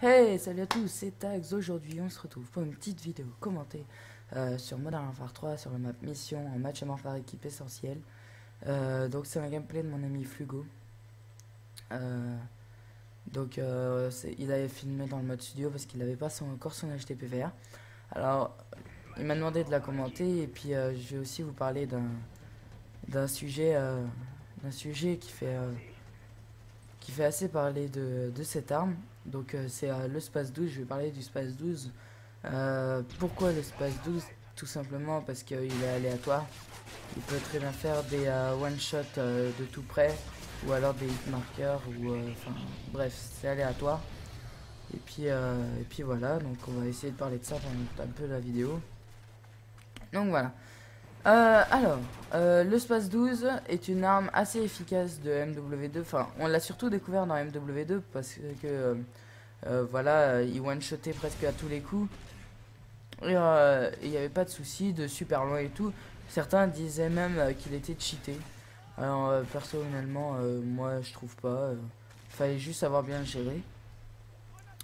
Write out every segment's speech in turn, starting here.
Hey, salut à tous, c'est Tags. Aujourd'hui, on se retrouve pour une petite vidéo commentée sur Modern Warfare 3 sur la map mission en match à mort par équipe essentielle. Donc, c'est un gameplay de mon ami Flugo. Il avait filmé dans le mode studio parce qu'il n'avait pas encore son HTTP/VR. Alors, il m'a demandé de la commenter et puis je vais aussi vous parler d'un sujet, qui fait assez parler de cette arme. Donc c'est le Space 12, je vais parler du Space 12. Pourquoi le Space 12? Tout simplement parce qu'il est aléatoire. Il peut très bien faire des one-shot de tout près, ou alors des hit markers, ou enfin bref, c'est aléatoire. Et puis voilà, donc on va essayer de parler de ça pendant un peu la vidéo. Donc voilà. Le Space 12 est une arme assez efficace de MW2. Enfin, on l'a surtout découvert dans MW2 parce que voilà, il one-shotait presque à tous les coups. Et il n'y avait pas de souci de super loin et tout. Certains disaient même qu'il était cheaté. Alors personnellement, moi je trouve pas. Fallait juste savoir bien le gérer.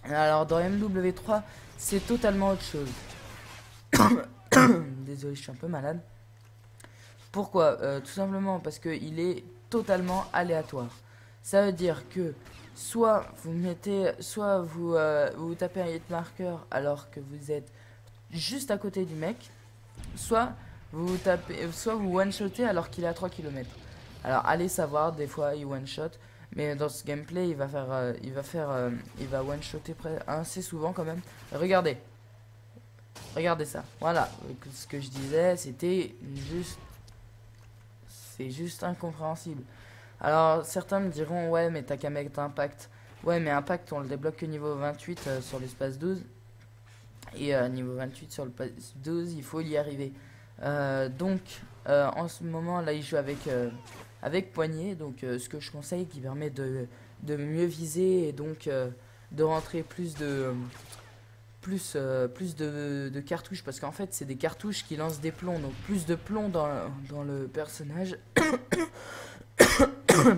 Alors dans MW3, c'est totalement autre chose. Désolé, je suis un peu malade. Pourquoi? Tout simplement parce qu'il est totalement aléatoire. Ça veut dire que soit vous tapez un hit marker alors que vous êtes juste à côté du mec, soit vous one-shotez alors qu'il est à 3 km. Alors allez savoir, des fois il one-shot, mais dans ce gameplay il va one-shotter assez souvent quand même. Regardez ça, voilà, ce que je disais, c'est juste incompréhensible. Alors certains me diront ouais mais t'as qu'à mettre impact. Ouais mais impact on le débloque que niveau 28 sur l'espace 12. Et niveau 28 sur le pass 12 il faut y arriver. En ce moment là il joue avec poignée. Donc ce que je conseille qui permet de mieux viser et donc de rentrer plus de cartouches, parce qu'en fait c'est des cartouches qui lancent des plombs, donc plus de plomb dans le personnage.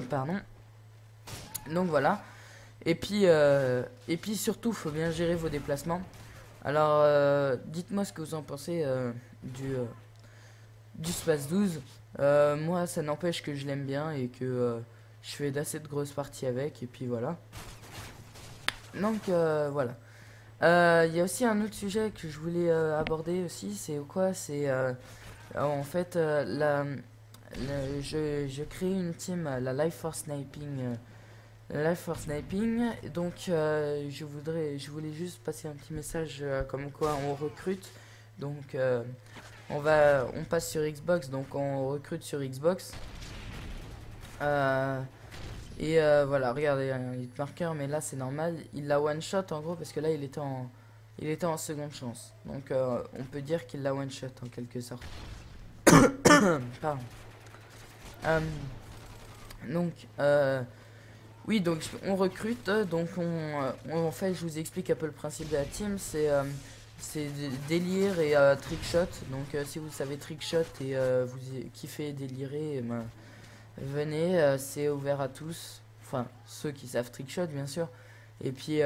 Pardon. Donc voilà. Et puis surtout faut bien gérer vos déplacements. Alors dites-moi ce que vous en pensez du Space 12. Moi ça n'empêche que je l'aime bien et que je fais d'assez de grosses parties avec, et puis voilà. Donc voilà. Il y a aussi un autre sujet que je voulais aborder aussi, c'est quoi? C'est en fait je crée une team, la Life for Sniping. Donc je voulais juste passer un petit message comme quoi on recrute. Donc on passe sur Xbox, donc on recrute sur Xbox. Voilà, regardez, il est marqueur, mais là c'est normal. Il l'a one shot en gros parce que là il était en seconde chance. Donc on peut dire qu'il l'a one shot en quelque sorte. Pardon. Donc oui, donc on recrute. Donc en fait, je vous explique un peu le principe de la team. C'est délire et trickshot. Donc si vous savez trickshot et vous kiffez délirer, ben, venez, c'est ouvert à tous, enfin ceux qui savent trickshot bien sûr. Et puis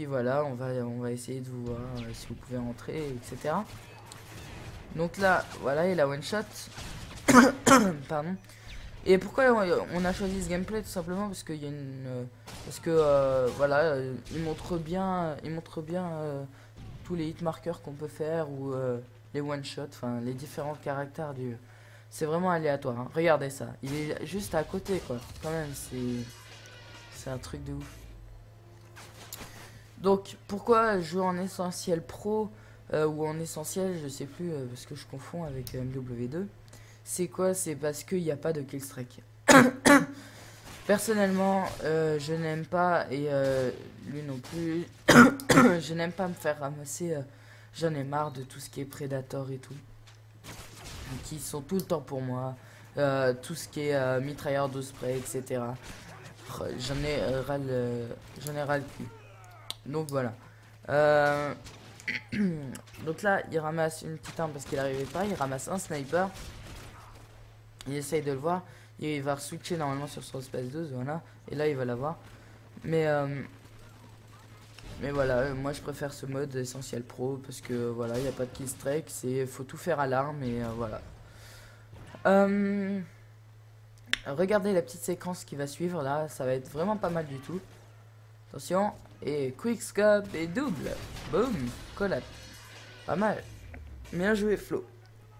voilà, on va essayer de vous voir si vous pouvez entrer, etc. Donc là, voilà, il a one shot. Pardon. Et pourquoi on a choisi ce gameplay? Tout simplement parce qu'il y a parce que voilà, il montre bien tous les hit markers qu'on peut faire, ou les one shot, enfin les différents caractères du. C'est vraiment aléatoire, hein. Regardez ça, il est juste à côté quoi. Quand même, c'est un truc de ouf. Donc pourquoi jouer en essentiel pro ou en essentiel, je sais plus, parce que je confonds avec MW2. C'est quoi? C'est parce qu'il n'y a pas de killstreak. Personnellement, je n'aime pas, et lui non plus. Je n'aime pas me faire ramasser. J'en ai marre de tout ce qui est Predator et tout, qui sont tout le temps pour moi. Tout ce qui est mitrailleur de spray, etc. J'en ai ras le cul. Donc voilà. Donc là, il ramasse une petite arme parce qu'il n'arrivait pas. Il ramasse un sniper. Il essaye de le voir. Et il va switcher normalement sur son Space 12. Voilà. Et là, il va l'avoir. Mais Mais voilà, moi je préfère ce mode essentiel pro parce que voilà, il n'y a pas de kill strike, c'est faut tout faire à l'arme et voilà. Regardez la petite séquence qui va suivre là, ça va être vraiment pas mal du tout. Attention, et quick scope et double. Boum, collab. Pas mal. Bien joué Flo.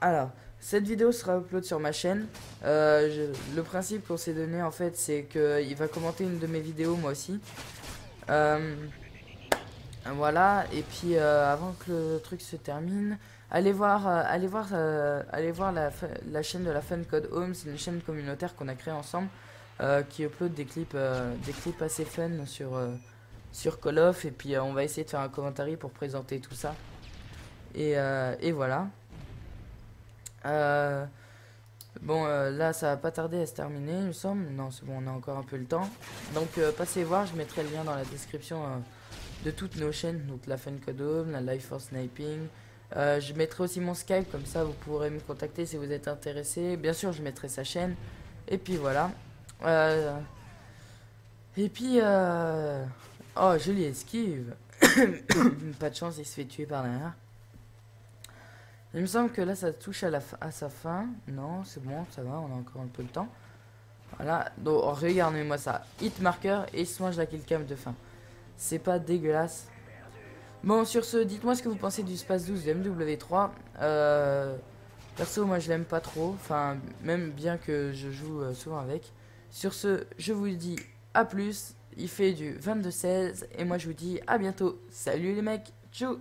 Alors, cette vidéo sera upload sur ma chaîne. Le principe qu'on s'est donné en fait, c'est qu'il va commenter une de mes vidéos moi aussi. Voilà, et puis avant que le truc se termine, allez voir la chaîne de la Fun Code Home, c'est une chaîne communautaire qu'on a créée ensemble qui upload des clips assez fun sur Call of, et puis on va essayer de faire un commentaire pour présenter tout ça. Et voilà. Bon, là ça va pas tarder à se terminer, il me semble. Non, c'est bon, on a encore un peu le temps. Donc passez voir, je mettrai le lien dans la description de toutes nos chaînes, donc la Fun Code Home, la Life for Sniping. Je mettrai aussi mon Skype, comme ça vous pourrez me contacter si vous êtes intéressé. Bien sûr, je mettrai sa chaîne. Et puis voilà. Et puis, oh, joli esquive. Pas de chance, il se fait tuer par derrière. Il me semble que là, ça touche à sa fin. Non, c'est bon, ça va, on a encore un peu de temps. Voilà, donc regardez-moi ça. Hit marker et switch la killcam de fin. C'est pas dégueulasse. Bon, sur ce, dites-moi ce que vous pensez du Space 12 de MW3. Perso, moi je l'aime pas trop. Enfin, même bien que je joue souvent avec. Sur ce, je vous dis à plus. Il fait du 22-16. Et moi je vous dis à bientôt. Salut les mecs. Tchou.